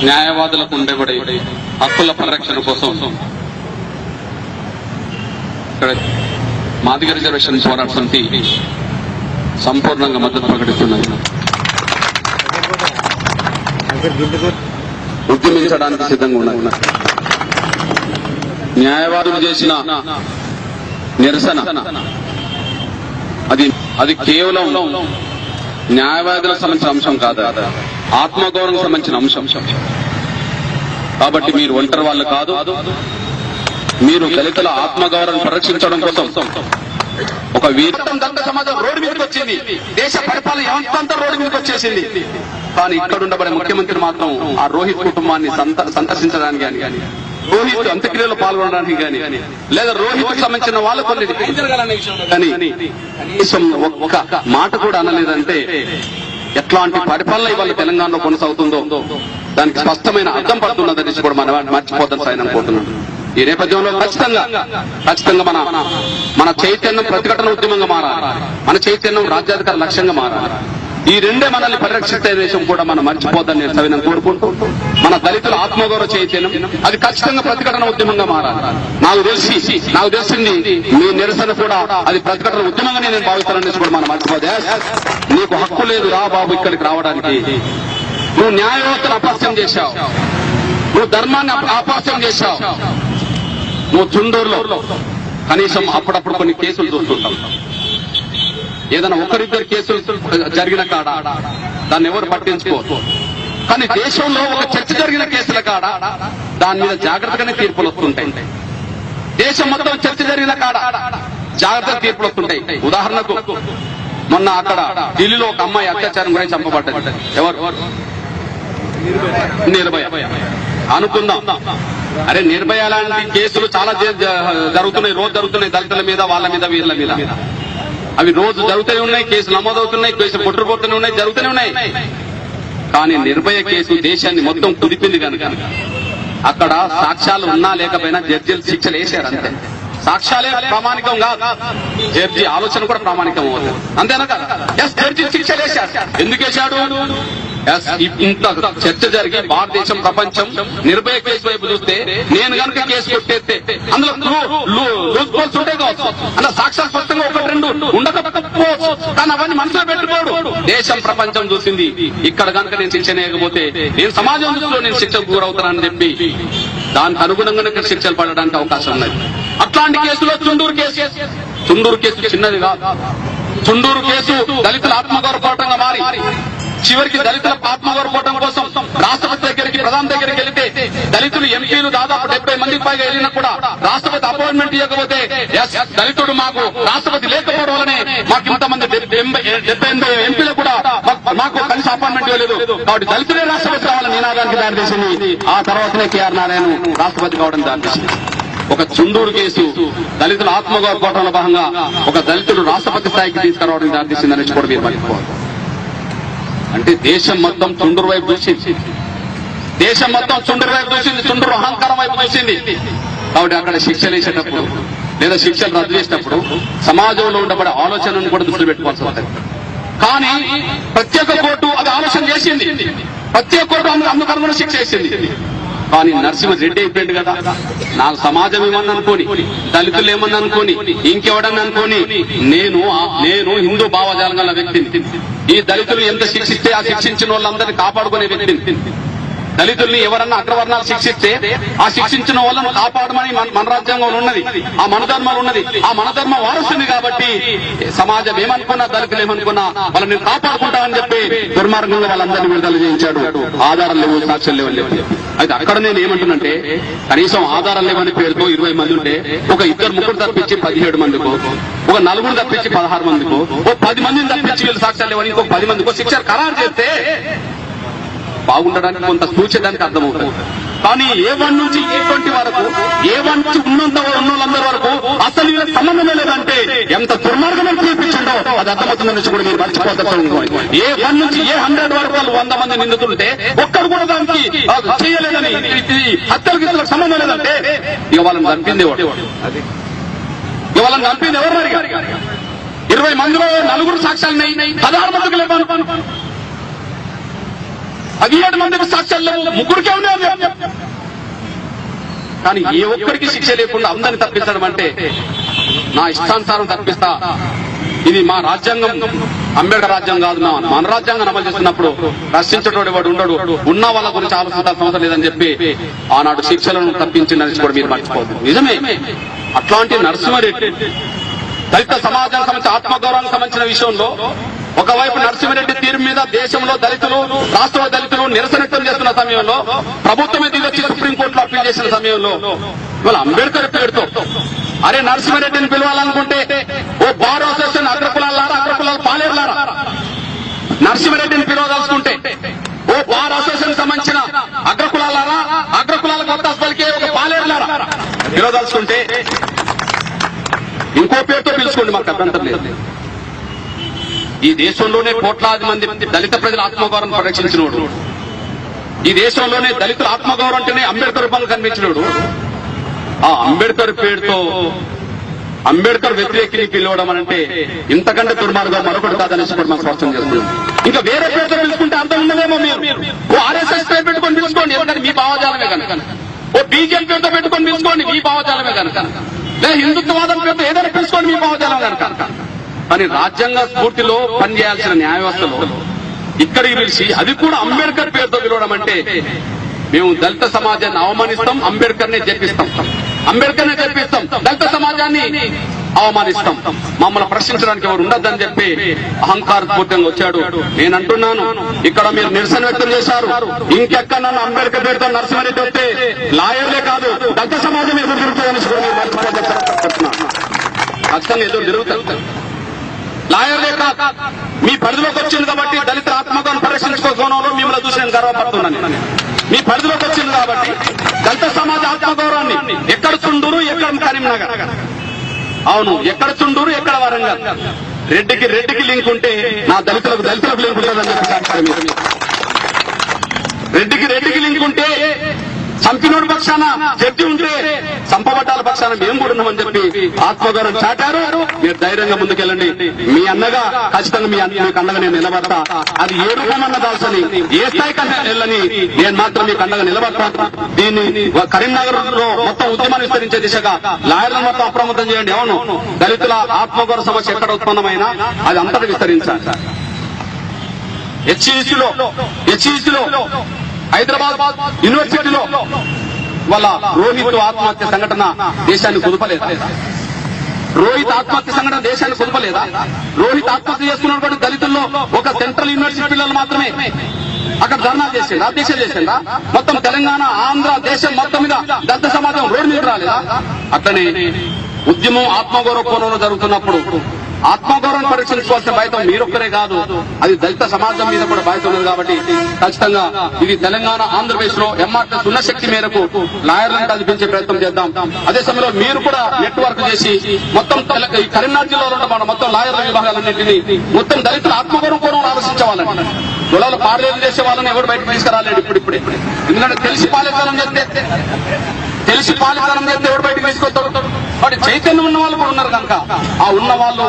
న్యాయవాదులకు ఉండబడే హక్కుల పరిరక్షణ కోసం ఇక్కడ మాదిగ రిజర్వేషన్ పోరాట సమితి సంపూర్ణంగా మద్దతు ప్రకటిస్తున్నది. ఉద్యమించడానికి సిద్ధంగా ఉన్నది. న్యాయవాదులు చేసిన నిరసన అది కేవలం న్యాయవాదులకు సంబంధించిన అంశం కాదు, ఆత్మగౌరవం సంబంధించిన అంశం. కాబట్టి మీరు ఒంటరి వాళ్ళు కాదు. మీరు దళితుల ఆత్మగౌరవం పరిరక్షించడం కోసం ఒక దళిత సమాజం రోడ్డు మీదకి వచ్చింది. దేశ పరిపాలన ఎంతంతా రోడ్డు మీదకి వచ్చేసింది. కానీ ఇక్కడ ఉండబడే ముఖ్యమంత్రి మాత్రం ఆ రోహిత్ కుటుంబాన్ని సందర్శించడానికి కానీ, రోహిత్ అంత్యక్రియలో పాల్గొనడానికి కానీ, లేదా రోహిత్ సంబంధించిన వాళ్ళు కొన్ని కానీ కనీసం ఒక్క మాట కూడా అనలేదంటే ఎట్లాంటి పరిపాలన ఇవాళ తెలంగాణలో కొనసాగుతుందో దానికి స్పష్టమైన అర్థం పడుతున్నదని కూడా మనం మర్చిపోతాం సాయం అనుకుంటున్నాను. ఈ నేపథ్యంలో ఖచ్చితంగా మన చైతన్యం ప్రతిఘటన ఉద్యమంగా మారాలి. మన చైతన్యం రాజ్యాధికార లక్ష్యంగా మారాలి. ఈ రెండే మనల్ని పరిరక్షించే దేశం కూడా మనం మర్చిపోద్దని నేను సవినం కోరుకుంటూ, మన దళితుల ఆత్మగౌరవ చైతన్యం అది ఖచ్చితంగా ప్రతిఘటన ఉద్యమంగా మారాలి. నాకు తెలిసింది మీ నిరసన కూడా అది ప్రతిఘటన ఉద్యమంగా నేను భావిస్తానని కూడా మనం మర్చిపోదే. నీకు హక్కు లేదు రా బాబు ఇక్కడికి రావడానికి. నువ్వు న్యాయ వ్యవస్థను అపహాస్యం చేశావు, నువ్వు ధర్మాన్ని అపహాస్యం చేశావు. నువ్వు చుండూరులో కనీసం అప్పుడప్పుడు కొన్ని కేసులు చూస్తుంటాం. ఏదైనా ఒకరిద్దరు కేసులు జరిగిన కాడ దాన్ని ఎవరు పట్టించుకోరు. కానీ దేశంలో ఒక చర్చ జరిగిన కేసుల కాడ దాని మీద జాగ్రత్తగానే తీర్పులు వస్తుంటాయి. దేశం మొత్తం చర్చ జరిగిన కాడ జాగ్రత్తగా తీర్పులు వస్తుంటాయి. ఉదాహరణకు మొన్న అక్కడ ఢిల్లీలో ఒక అమ్మాయి అత్యాచారం గురించి చంపబడ్డది. ఎవరు? నిర్భయ. అనుకుందాం, అరే నిర్భయ లాంటి కేసులు చాలా జరుగుతున్నాయి, రోజు జరుగుతున్నాయి. దళితుల మీద, వాళ్ళ మీద, వీళ్ళ మీద. అవి రోజు జరుగుతూనే ఉన్నాయి, కేసులు నమోదవుతున్నాయి, కేసులు కొట్టుకుపోతూనే ఉన్నాయి, జరుగుతూనే ఉన్నాయి. కానీ నిర్భయ కేసు దేశాన్ని మొత్తం కుదిపింది కనుక అక్కడ సాక్ష్యాలు ఉన్నా లేకపోయినా జడ్జీలు శిక్షలు వేశారు. అంతే. సాక్ష్యాలే ప్రామాణికం కాదు, జడ్జి ఆలోచన కూడా ప్రామాణికం అవుతుంది. అంతేనా కదా? జడ్జి శిక్షలు వేశారు. ఎందుకు వేశాడు? ఇంత చర్చ జరిగి భారతదేశం, ప్రపంచం నిర్భయ కేసు వైపు చూస్తే నేను కనుక కేసు కొట్టేస్తే అందులో లూజ్ హోల్స్ ఉంటాయి కావచ్చు, అందులో సాక్ష్యాలు స్పష్టంగా ఒకటి రెండు ఉండకపోవచ్చు. కానీ అవన్నీ మనసులో పెట్టుకోడు. దేశం, ప్రపంచం చూసింది. ఇక్కడ కనుక నేను శిక్ష వేయకపోతే నేను సమాజం దృష్టిలో నేను శిక్షకు గురవుతానని చెప్పి దానికి అనుగుణంగానే శిక్షలు పడడానికి అవకాశం ఉన్నది. అట్లాంటి కేసులో చుండూరు కేసు చిన్నది కాదు. చుండూరు కేసు దళితుల ఆత్మగౌరవ పోరాటంగా మారి చివరికి దళితుల ఆత్మగౌరవ పోరాటం కోసం రాష్ట్రపతి దగ్గరికి, ప్రధాని దగ్గరికి వెళితే దళితులు ఎంపీలు దాదాపు 70 మందికి పైగా వెళ్ళినా కూడా రాష్ట్రపతి అపాయింట్మెంట్ ఇవ్వకపోతే దళితుడు మాకు రాష్ట్రపతి లేకపోవడం వల్లనే మాకు ఇంతమంది 78 ఎంపీలు కూడా మాకు కలిసి అపాయింట్మెంట్ ఇవ్వలేదు. కాబట్టి దళితులే రాష్ట్రపతి కావాలని నినాదానికి దారితీసింది. ఆ తర్వాతనే కేఆర్ నారాయణ రాష్ట్రపతి కావడం దారితీసింది. ఒక చుండూరు కేసు దళితుల ఆత్మగౌరవ పోరాటంలో భాగంగా ఒక దళితుడు రాష్ట్రపతి స్థాయికి తీసుకురావడానికి దారితీసిందని కూడా మీరు మర్చిపోవాలి. అంటే దేశం మొత్తం చుండూరు వైపు చూసింది. దేశం మొత్తం చుండూరు వైపు చూసింది. చుండూరు అహంకారం వైపు చూసింది. కాబట్టి అక్కడ శిక్షలు వేసేటప్పుడు లేదా శిక్షలు రద్దు చేసేటప్పుడు సమాజంలో ఉండబడే ఆలోచనను కూడా దృష్టి పెట్టుకోవాల్సి వస్తుంది. కానీ ప్రత్యేక కోర్టు అది ఆలోచన చేసింది. ప్రత్యేక కోర్టు అందుకు అనుగుణ శిక్ష వేసింది. కానీ నరసింహరెడ్డి అయిపోయింది కదా. నాకు సమాజం ఏమన్నా అనుకోని, దళితులు ఏమన్నా అనుకోని, ఇంకెవడన్నా అనుకోని, నేను హిందూ భావజాలం గల వ్యక్తిని. ఈ దళితులు ఎంత శిక్షిస్తే ఆ శిక్షించిన వాళ్ళందరినీ కాపాడుకునే వ్యక్తిని. దళితుల్ని ఎవరన్నా అగ్రవర్ణాలు శిక్షిస్తే ఆ శిక్షించిన వాళ్ళను కాపాడమని మన రాజ్యాంగంలో ఉన్నది, ఆ మనధర్మాలు ఉన్నది. ఆ మనధర్మ వారసుని కాబట్టి సమాజం ఏమనుకున్నా, దళితులు ఏమనుకున్నా వాళ్ళని కాపాడుకుంటామని చెప్పి దుర్మార్గంగా వాళ్ళందరినీ విడుదల చేయించాడు. ఆధారాలు లేవు, సాక్ష్యాలు లేవు. అయితే అక్కడ నేను ఏమంటున్నంటే కనీసం ఆధారాలు లేవని పేరుతో 20 మంది ఉంటే ఒక 2-3 తప్పించి 17 మందికో, ఒక 4 తప్పించి 16 మందికో, ఓ 10 మందిని తప్పించి వీళ్ళు సాక్ష్యాలు లేవని ఇంకో 10 మందికో శిక్ష ఖరారు చేస్తే బాగుండడానికి కొంత సూచడానికి అర్థమవుతుంది. కానీ A1 నుంచి A20 వరకు, A1 నుంచి ఉన్నోళ్ళందరి వరకు అసలు వీళ్ళకి సంబంధమే లేదంటే ఎంత దుర్మార్గం చూపించిండో అది అర్థమవుతుందని నుంచి కూడా మీరు మర్చిపోతారు. A1 నుంచి A100 వరకు వాళ్ళు 100 మంది నిందితుంటే ఒక్కరు కూడా దానికి చేయలేదని, హత్యలకు సంబంధం లేదంటే ఇక వాళ్ళని చంపింది ఎవరు? ఎవరు? 20 మందిలో 4 సాక్ష్యాలు 16 మందికి లేవు. 17 మందికి సాక్ష్యాలు లేవు, ముగ్గురికే ఉన్నాయి. కానీ ఏ ఒక్కరికి శిక్ష లేకుండా అందరిని తప్పించడం అంటే నా ఇష్టానుసారం తప్పిస్తా, ఇది మా రాజ్యాంగం, అంబేద్కర్ రాజ్యాంగం కాదు, మన రాజ్యాంగం అమలు చేస్తున్నప్పుడు రక్షించేటోడు వాడు ఉండడు, ఉన్న వాళ్ళ గురించి ఆలోచించాల్సిన అవసరం లేదని చెప్పి ఆనాడు శిక్షలను తప్పించిందని కూడా మీరు మర్చిపోదు. నిజమే, అట్లాంటి నరసింహారెడ్డి దళిత సమాజానికి సంబంధించిన ఆత్మగౌరవానికి సంబంధించిన విషయంలో ఒకవైపు నరసింహారెడ్డి తీరు మీద దేశంలో దళితులు, రాష్ట్రంలో దళితులు నిరసన వ్యక్తం చేస్తున్న సమయంలో, ప్రభుత్వమే దిగొచ్చి సుప్రీంకోర్టులో అప్పీల్ చేసిన సమయంలో ఇవాళ అంబేద్కర్ పేరుతో అరే నరసింహారెడ్డిని పిలవాలనుకుంటే ఓ బార్ అసోసియేషన్ అగ్రకులాలారా, అగ్రకులాల పాలేరులారా, నరసింహారెడ్డిని పిలవదలుచుకుంటే ఓ బార్ అసోసియేషన్ సంబంధించిన అగ్రకులాలారా, అగ్రకులాల కొత్త పలికే ఒక పాలేరులారా పిలవదలుచుకుంటే ఇంకో పేరుతో పిలుచుకోండి, మాకు అభ్యంతరం లేదు. ఈ దేశంలోనే కోట్లాది మంది దళిత ప్రజల ఆత్మగౌరవం పరిరక్షించినోడు, ఈ దేశంలోనే దళితుల ఆత్మగౌరవం అంటేనే అంబేద్కర్ రూపంగా కనిపించినోడు, ఆ అంబేద్కర్ పేరుతో అంబేద్కర్ వ్యతిరేకిని పిలవడం అంటే ఇంతకంటే దుర్మార్గం మరొకటి కాదనేసి కూడా మనం స్పష్టం చేస్తున్నాం. ఇంకా వేరే పేరుతో పిలుచుకుంటే అర్థం ఉండదేమో. మీరు ఓ ఆర్ఎస్ఎస్ పేరు పెట్టుకొని పిలుచుకోండి, ఎందుకంటే మీ భావజాలమే కనుక. ఓ బీజేపీ పేరుతో పెట్టుకొని పిలుచుకోండి, మీ భావజాలమే కనుక. లేదా హిందుత్వవాదం పేరుతో ఏదైనా పిలుచుకోండి, మీ భావజాలం కనుక. కానీ రాజ్యాంగ స్ఫూర్తిలో పనిచేయాల్సిన న్యాయ వ్యవస్థలో ఇక్కడికి పిలిచి అది కూడా అంబేద్కర్ పేరుతో పిలవడం అంటే మేము దళిత సమాజాన్ని అవమానిస్తాం, అంబేద్కర్ నే చెప్పిస్తాం, దళిత సమాజాన్ని అవమానిస్తాం, మమ్మల్ని ప్రశ్నించడానికి ఎవరు ఉండద్దని చెప్పి అహంకారపూర్తంగా వచ్చాడు. నేను అంటున్నాను, ఇక్కడ మీరు నిరసన వ్యక్తం చేశారు, ఇంకెక్కడ నన్ను అంబేద్కర్ పేరుతో నరసింహారెడ్డి వస్తే లాయర్లే కాదు దళిత సమాజం ఎదురు తిరుగుతుందని ఖచ్చితంగా ఎదురు తిరుగుతారు. లాయర్లే కాదు, మీ పరిధిలోకి వచ్చింది కాబట్టి దళిత ఆత్మగౌరవం పరిరక్షించుకోవడంలో మిమ్మల్ని చూసి నేను గర్వపడుతున్నాను. మీ పరిధిలోకి వచ్చింది కాబట్టి దళిత సమాజ ఆత్మగౌరవాన్ని ఎక్కడ చుండూరు, ఎక్కడ కరీంనగర్, అవును ఎక్కడ చుండూరు, ఎక్కడ వరంగల్, రెడ్డికి లింక్ ఉంటే నా దళితులకు లింక్ ఉంటుందని చెప్పి రెడ్డికి లింక్ ఉంటే చంపినోడి పక్షాన జడ్జి ఉంటే చంపబట్టాల పక్షాన మేము కూడా ఉన్నామని చెప్పి ఆత్మగౌరవం చాటారు. మీరు ధైర్యంగా ముందుకెళ్ళండి, మీ అన్నగా ఖచ్చితంగా మీకు అండగా నేను నిలబడతా. అది ఏ రూపమన్న దాల్సని, ఏ స్థాయి కన్నా వెళ్ళని నేను మాత్రం మీకు అండగా నిలబడతా. దీన్ని కరీంనగర్ లో మొత్తం ఉద్యమాన్ని విస్తరించే దిశగా లాయర్లను మొత్తం అప్రమత్తం చేయండి. అవును, దళితుల ఆత్మగౌరవ సమస్య ఎక్కడ ఉత్పన్నమైనా అది అంతటా విస్తరించాలి. హెచ్ఈసీలో హైదరాబాద్ యూనివర్సిటీలో వాళ్ళ రోహిత్ ఆత్మహత్య సంఘటన దేశాన్ని కుదపలేదా? రోహిత్ ఆత్మహత్య చేసుకున్నటువంటి దళితుల్లో ఒక సెంట్రల్ యూనివర్సిటీ పిల్లలు మాత్రమే అక్కడ ధర్నా చేసిందా, దీక్ష చేసిందా? మొత్తం తెలంగాణ, ఆంధ్ర దేశం మొత్తం మీద దళిత సమాజం రోడ్డు మీద రాలేదా? అట్లనే ఉద్యమం ఆత్మగౌరవ కోణంలో జరుగుతున్నప్పుడు ఆత్మగౌరవం పరీక్షించుకోవాల్సిన బాధ్యత మీరొక్కరే కాదు, అది దళిత సమాజం మీద కూడా బాధ్యత ఉన్నది. కాబట్టి ఖచ్చితంగా ఇది తెలంగాణ, ఆంధ్రప్రదేశ్ లో ఎంఆర్టీఎస్ ఉన్న శక్తి మేరకు లాయర్లను కల్పించే ప్రయత్నం చేద్దాం. అదే సమయంలో మీరు కూడా నెట్వర్క్ చేసి మొత్తం కరీంనగర్ జిల్లాలో ఉన్న మన మొత్తం లాయర్ల విభాగాలన్నింటినీ మొత్తం దళితుల ఆత్మగౌరవం కోణంలో ఆలోచించవాలండి. గొడవలు పాడలేదు చేసే వాళ్ళని ఎవరు బయటకు తీసుకురాలేడు ఇప్పుడిప్పుడే. ఎందుకంటే తెలిసి పాలితనం చేస్తే ఎవరు బయటకు తీసుకొస్తాడు? వాటి చైతన్యం ఉన్న వాళ్ళు కూడా ఉన్నారు కనుక ఆ ఉన్న వాళ్ళు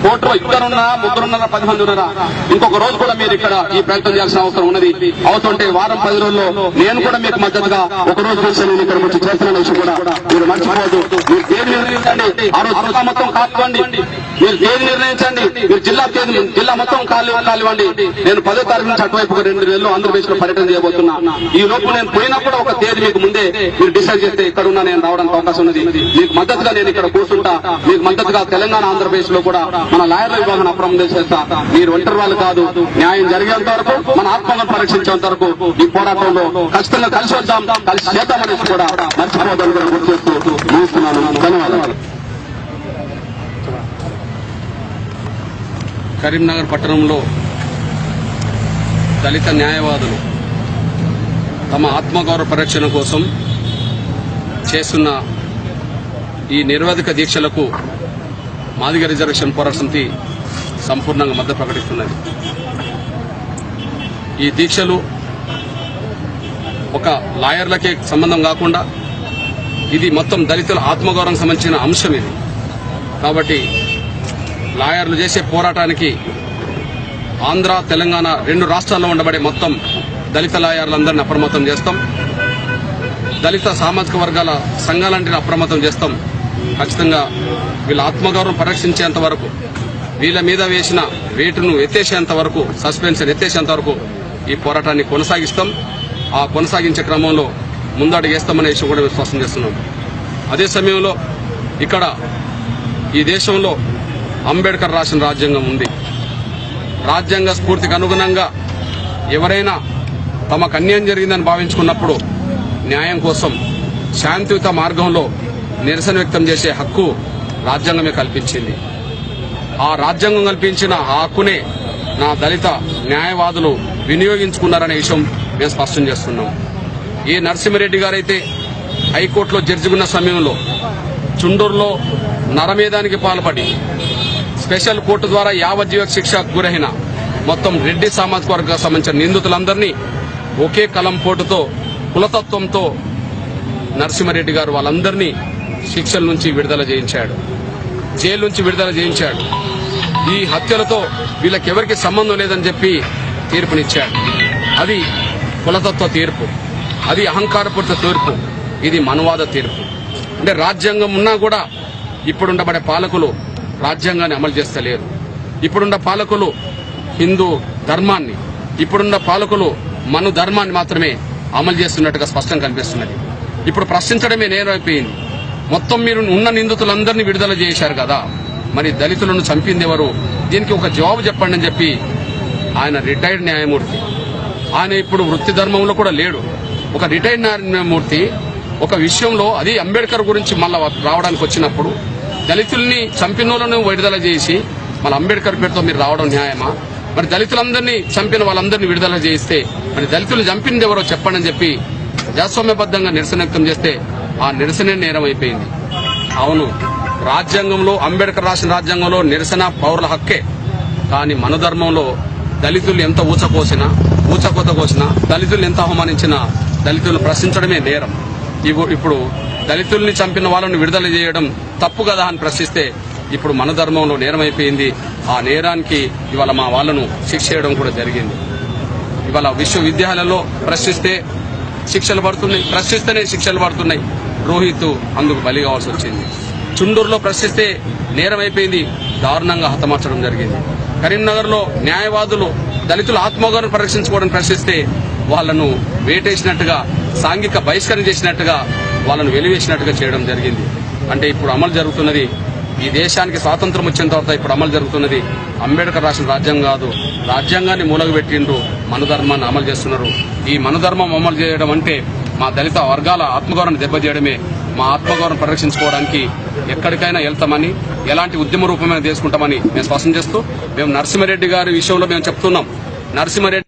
కోర్టులో 2 10 మంది ఉన్నారా? ఇంకొక రోజు కూడా మీరు ఇక్కడ ఈ ప్రయత్నం చేయాల్సిన అవసరం ఉన్నది. అవుతుంటే వారం 10 రోజుల్లో నేను కూడా మీకు మద్దతుగా ఒక రోజు కోసం నేను ఇక్కడ వచ్చి చేస్తున్న విషయం కూడా మీరు మర్చిపోవద్దు. మీరు తేదీ నిర్ణయించండి, ఆ రోజు జిల్లా మొత్తం కానివ్వండి, మీరు తేదీ నిర్ణయించండి, మీరు జిల్లా మొత్తం కానివ్వండి. నేను 10వ తారీఖు నుంచి అటువైపు 2 నెలలు ఆంధ్రప్రదేశ్ లో పర్యటన చేయబోతున్నా. ఈ లోపు నేను పోయినప్పుడు ఒక తేదీ మీకు ముందే మీరు డిసైడ్ చేస్తే ఇక్కడున్నా నేను రావడానికి అవకాశం ఉన్నది. మీకు మద్దతుగా నేను ఇక్కడ కూర్చుంటా, మీకు మద్దతుగా తెలంగాణ, ఆంధ్రప్రదేశ్ లో కూడా మన లాయర్ల విభాగం అప్రమత్తం చేస్తా. మీరు ఒంటరి వాళ్ళు కాదు, న్యాయం జరిగేంత వరకు, మన ఆత్మగౌరవం పరీక్షించేంత వరకు ఈ పోరాటంలో ఖచ్చితంగా కలిసి వద్దాం, కలిసి చేద్దామనేసి కూడా మర్చిపోదని కూడా గుర్తు చేస్తూ ముగిస్తున్నాను. ధన్యవాదాలు. కరీంనగర్ పట్టణంలో దళిత న్యాయవాదులు తమ ఆత్మగౌరవ పరిరక్షణ కోసం చేస్తున్న ఈ నిరవధిక దీక్షలకు మాదిగ రిజర్వేషన్ పోరాట సమితి సంపూర్ణంగా మద్దతు ప్రకటిస్తున్నది. ఈ దీక్షలు ఒక లాయర్లకే సంబంధం కాకుండా ఇది మొత్తం దళితుల ఆత్మగౌరవం సంబంధించిన అంశం ఇది. కాబట్టి లాయర్లు చేసే పోరాటానికి ఆంధ్ర తెలంగాణ 2 రాష్ట్రాల్లో ఉండబడే మొత్తం దళిత లాయర్లందరినీ అప్రమత్తం చేస్తాం. దళిత సామాజిక వర్గాల సంఘాలంటిని అప్రమత్తం చేస్తాం. ఖచ్చితంగా వీళ్ళ ఆత్మగౌరవం పరిరక్షించేంత వరకు, వీళ్ళ మీద వేసిన వేటును ఎత్తేసేంత వరకు, సస్పెన్షన్ ఎత్తేసేంత వరకు ఈ పోరాటాన్ని కొనసాగిస్తాం. ఆ కొనసాగించే క్రమంలో ముందడుగేస్తామనే విషయం కూడా స్పష్టం చేస్తున్నాం. అదే సమయంలో ఇక్కడ ఈ దేశంలో అంబేద్కర్ రాసిన రాజ్యాంగం ఉంది. రాజ్యాంగ స్ఫూర్తికి అనుగుణంగా ఎవరైనా తమకు అన్యాయం జరిగిందని భావించుకున్నప్పుడు న్యాయం కోసం శాంతియుత మార్గంలో నిరసన వ్యక్తం చేసే హక్కు రాజ్యాంగమే కల్పించింది. ఆ రాజ్యాంగం కల్పించిన ఆ హక్కునే నా దళిత న్యాయవాదులు వినియోగించుకున్నారనే విషయం మేము స్పష్టం చేస్తున్నాం. ఏ నరసింహారెడ్డి గారైతే హైకోర్టులో జడ్జిగున్న సమయంలో చుండూరులో నరమేధానికి పాల్పడి స్పెషల్ కోర్టు ద్వారా యావజ్జీవ శిక్షకు గురైన మొత్తం రెడ్డి సామాజిక వర్గానికి సంబంధించిన నిందితులందరినీ ఒకే కలం పోటుతో కులతత్వంతో నరసింహారెడ్డి గారు వాళ్ళందరినీ శిక్షల నుంచి విడుదల చేయించాడు, జైలు నుంచి విడుదల చేయించాడు. ఈ హత్యలతో వీళ్ళకెవరికి సంబంధం లేదని చెప్పి తీర్పునిచ్చాడు. అది కులతత్వ తీర్పు, అది అహంకారపూరిత తీర్పు, ఇది మనువాద తీర్పు. అంటే రాజ్యాంగం ఉన్నా కూడా ఇప్పుడుండబడే పాలకులు రాజ్యాంగాన్ని అమలు చేస్తలేరు. ఇప్పుడున్న పాలకులు హిందూ ధర్మాన్ని, ఇప్పుడున్న పాలకులు మను ధర్మాన్ని మాత్రమే అమలు చేస్తున్నట్టుగా స్పష్టంగా కనిపిస్తున్నది. ఇప్పుడు ప్రశ్నించడమే నేరైపోయింది. మొత్తం మీరు ఉన్న నిందితులందరినీ విడుదల చేశారు కదా, మరి దళితులను చంపింది ఎవరు? దీనికి ఒక జవాబు చెప్పండి అని చెప్పి ఆయన రిటైర్డ్ న్యాయమూర్తి, ఆయన ఇప్పుడు వృత్తి ధర్మంలో కూడా లేడు. ఒక రిటైర్డ్ న్యాయమూర్తి ఒక విషయంలో, అది అంబేద్కర్ గురించి మళ్ళా రావడానికి వచ్చినప్పుడు దళితుల్ని చంపినోళ్లను విడుదల చేసి మళ్ళీ అంబేద్కర్ పేరుతో మీరు రావడం న్యాయమా? మరి దళితులందరినీ చంపిన వాళ్ళందరినీ విడుదల చేస్తే మరి దళితులు చంపింది ఎవరో చెప్పండి అని చెప్పి ప్రజాస్వామ్యబద్దంగా నిరసన వ్యక్తం చేస్తే ఆ నిరసనే నేరం అయిపోయింది. అవును, రాజ్యాంగంలో, అంబేద్కర్ రాసిన రాజ్యాంగంలో నిరసన పౌరుల హక్కే. కానీ మన ధర్మంలో దళితులు ఎంత ఊచకోత కోసినా, దళితులు ఎంత అవమానించినా దళితులను ప్రశ్నించడమే నేరం. ఇప్పుడు దళితుల్ని చంపిన వాళ్ళని విడుదల చేయడం తప్పు కదా అని ప్రశ్నిస్తే ఇప్పుడు మన ధర్మంలో నేరం అయిపోయింది. ఆ నేరానికి ఇవాళ మా వాళ్లను శిక్ష చేయడం కూడా జరిగింది. ఇవాళ విశ్వవిద్యాలయాల్లో ప్రశ్నిస్తే శిక్షలు పడుతున్నాయి, ప్రశ్నిస్తేనే శిక్షలు పడుతున్నాయి. రోహిత్ అందుకు బలి కావాల్సి వచ్చింది. చుండూరులో ప్రశ్నిస్తే నేరం అయిపోయింది, దారుణంగా హతమార్చడం జరిగింది. కరీంనగర్లో న్యాయవాదులు దళితుల ఆత్మగౌరవం పరిరక్షించుకోవడం ప్రశ్నిస్తే వాళ్లను వేటేసినట్టుగా, సాంఘిక బహిష్కరణ చేసినట్టుగా, వాళ్ళను వెలివేసినట్టుగా చేయడం జరిగింది. అంటే ఇప్పుడు అమలు జరుగుతున్నది, ఈ దేశానికి స్వాతంత్రం వచ్చిన తర్వాత ఇప్పుడు అమలు జరుగుతున్నది అంబేద్కర్ రాసిన రాజ్యాంగం కాదు. రాజ్యాంగాన్ని మూలగబెట్టిండ్రు, మనుధర్మాన్ని అమలు చేస్తున్నారు. ఈ మనుధర్మం అమలు చేయడం అంటే మా దళిత వర్గాల ఆత్మగౌరవాన్ని దెబ్బతీయడమే. మా ఆత్మగౌరవం పరిరక్షించుకోవడానికి ఎక్కడికైనా వెళ్తామని, ఎలాంటి ఉద్యమ రూపమైన తీసుకుంటామని మేము స్పష్టం చేస్తూ, మేము నరసింహారెడ్డి గారి విషయంలో మేము చెప్తున్నాం. నరసింహారెడ్డి